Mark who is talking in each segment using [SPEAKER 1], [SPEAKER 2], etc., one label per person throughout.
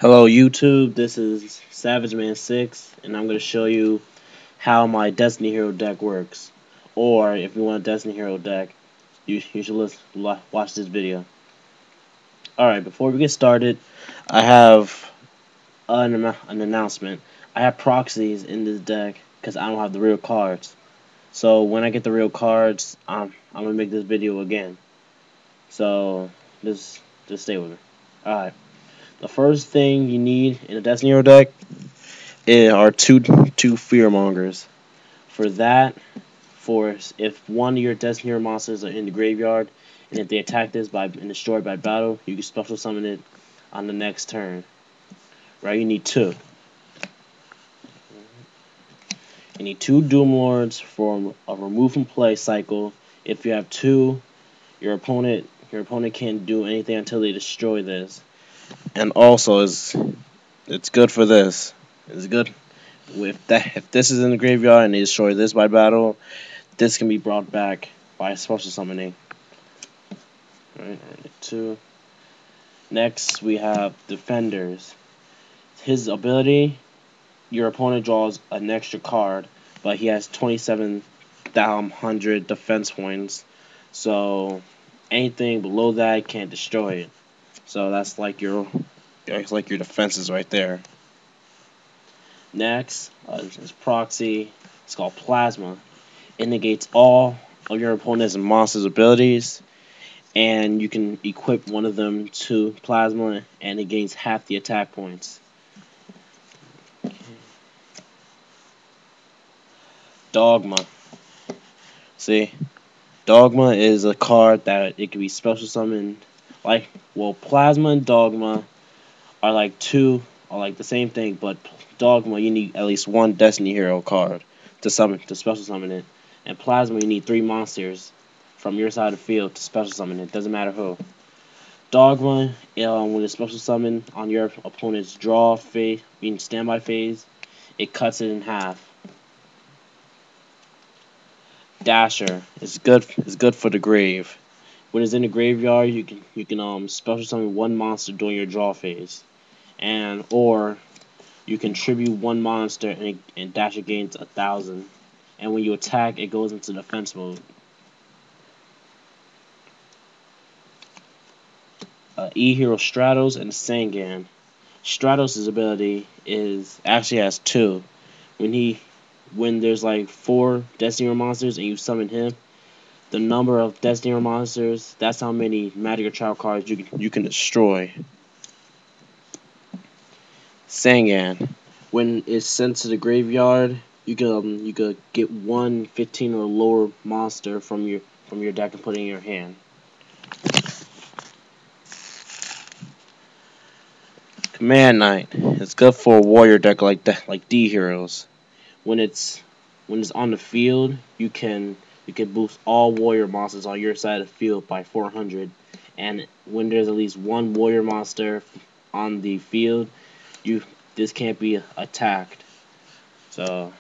[SPEAKER 1] Hello YouTube, this is Savage Man 6 and I'm going to show you how my Destiny Hero deck works. Or if you want a Destiny Hero deck, you should watch this video. Alright, before we get started, I have an announcement. I have proxies in this deck because I don't have the real cards. So when I get the real cards, I'm going to make this video again. So just stay with me. Alright, the first thing you need in a Destiny Hero deck are two fearmongers. For that, for if one of your Destiny Hero monsters are in the graveyard, and if they attack this and destroyed by battle, you can special summon it on the next turn. Right? You need two. You need two Doom Lords for a remove from play cycle. If you have two, your opponent can't do anything until they destroy this. And also, it's good for this. It's good if this is in the graveyard and they destroy this by battle. This can be brought back by special summoning. Alright, two. Next, we have Defenders. His ability, your opponent draws an extra card, but he has 27,100 defense points. So anything below that can't destroy it. So that's like your defenses right there. Next is Proxy. It's called Plasma. It negates all of your opponent's monster's abilities, and you can equip one of them to Plasma, and it gains half the attack points. Dogma. See, Dogma is a card that it can be special summoned. Plasma and Dogma are like the same thing, but Dogma you need at least one Destiny Hero card to special summon it, and Plasma you need 3 monsters from your side of the field to special summon it. Doesn't matter who. Dogma, when it's special summon on your opponent's draw phase, meaning standby phase, it cuts it in half. Dasher is good. Is good for the grave. When it's in the graveyard, you can special summon one monster during your draw phase, or you can tribute one monster and Dasher gains 1,000. And when you attack, it goes into defense mode. E-Hero Stratos and Sangan. Stratos' ability actually has 2. When there's like 4 Destiny Hero monsters and you summon him, the number of Destiny Hero monsters, that's how many Magic or Trial cards you can destroy. Sangan. When it's sent to the graveyard, you could get one 15 or lower monster from your deck and put it in your hand. Command Knight. It's good for a warrior deck like D heroes. When it's on the field, you can boost all warrior monsters on your side of the field by 400. And when there's at least one warrior monster on the field, this can't be attacked. So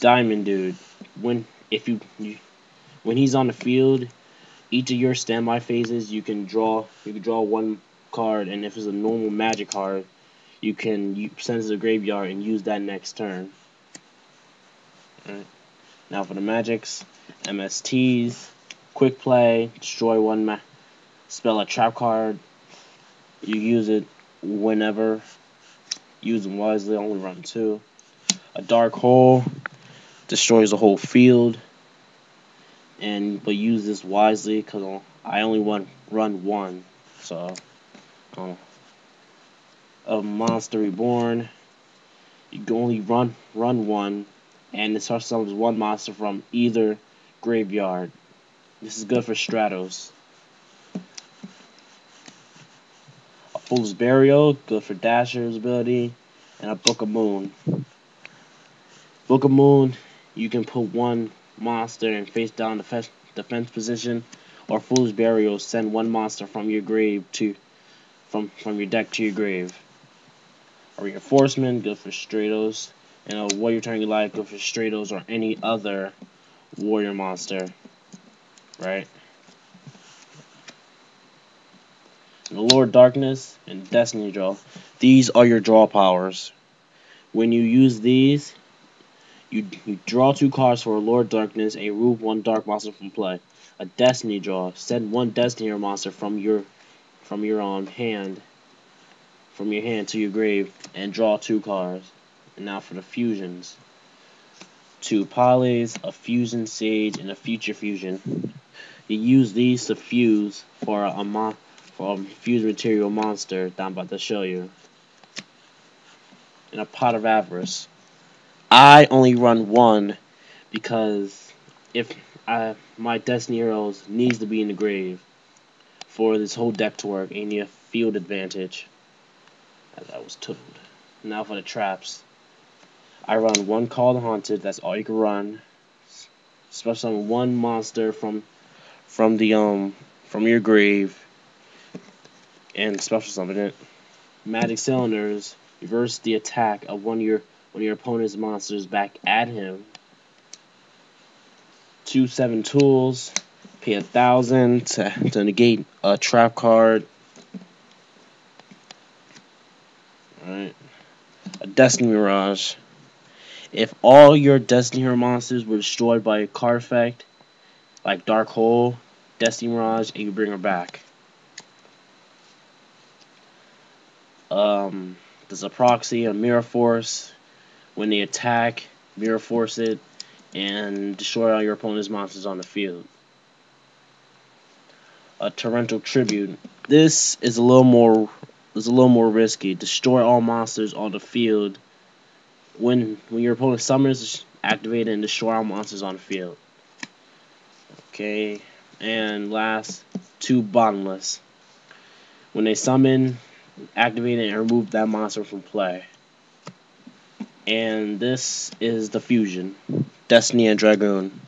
[SPEAKER 1] Diamond Dude, when he's on the field, each of your standby phases you can draw one card, and if it's a normal magic card, you send it to the graveyard and use that next turn. Alright. Now for the magics, MSTs, quick play, destroy one spell a trap card. You use it whenever. Use them wisely, only run 2. A dark hole destroys the whole field, but use this wisely because I only run 1. So a Monster Reborn, you can only run 1, and it starts summons 1 monster from either graveyard. This is good for Stratos. A Fool's Burial, good for Dasher's ability, and a Book of Moon. Book of Moon, you can put 1 monster and face down defense position, or Fool's Burial, send 1 monster from your grave from your deck to your grave. A Reinforcement, good for Stratos, and a Warrior Turning Life, good for Stratos or any other warrior monster, right? Lord Darkness, and Destiny Draw. These are your draw powers. When you use these, you draw 2 cards for a Lord Darkness and remove 1 dark monster from play. A Destiny Draw. Send 1 Destiny Hero monster from your hand to your grave and draw 2 cards. And now for the fusions. 2 Polys, a Fusion Sage, and a Future Fusion. You use these to fuse for a fused material monster that I'm about to show you. And a Pot of Avarice. I only run 1 because if my Destiny Heroes needs to be in the grave for this whole deck to work, and you need a field advantage, as I was told. Now for the traps. I run 1 Call the Haunted, that's all you can run. Special summon 1 monster from your grave and special summon it. Magic Cylinders, reverse the attack of one of your opponent's monsters back at him. 2 7 tools, pay 1,000 to negate a trap card. Alright. A Destiny Mirage. If all your Destiny Hero monsters were destroyed by a card effect, like Dark Hole, Destiny Mirage, and you bring her back. There's a proxy, a Mirror Force. When they attack, Mirror Force it, and destroy all your opponent's monsters on the field. A Torrential Tribute. This is a little more risky. Destroy all monsters on the field. When your opponent summons, activate it and destroy all monsters on the field. Okay, and last, 2 Bottomless. When they summon, activate it and remove that monster from play. And this is the fusion, Destiny and Dragoon.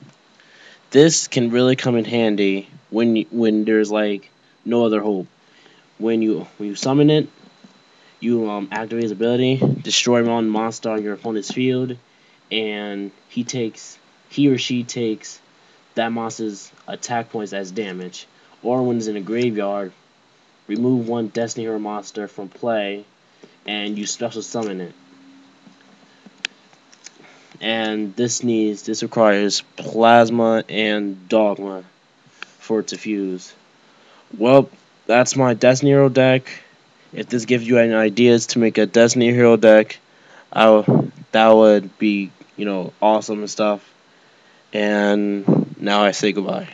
[SPEAKER 1] This can really come in handy when there's like no other hope. When you summon it, you activate his ability, destroy one monster on your opponent's field, and he or she takes that monster's attack points as damage. Or when it's in a graveyard, remove 1 Destiny Hero monster from play, and you special summon it. And this requires Plasma and Dogma for it to fuse. Well, that's my Destiny Hero deck. If this gives you any ideas to make a Destiny Hero deck, that would be, awesome and stuff. And now I say goodbye.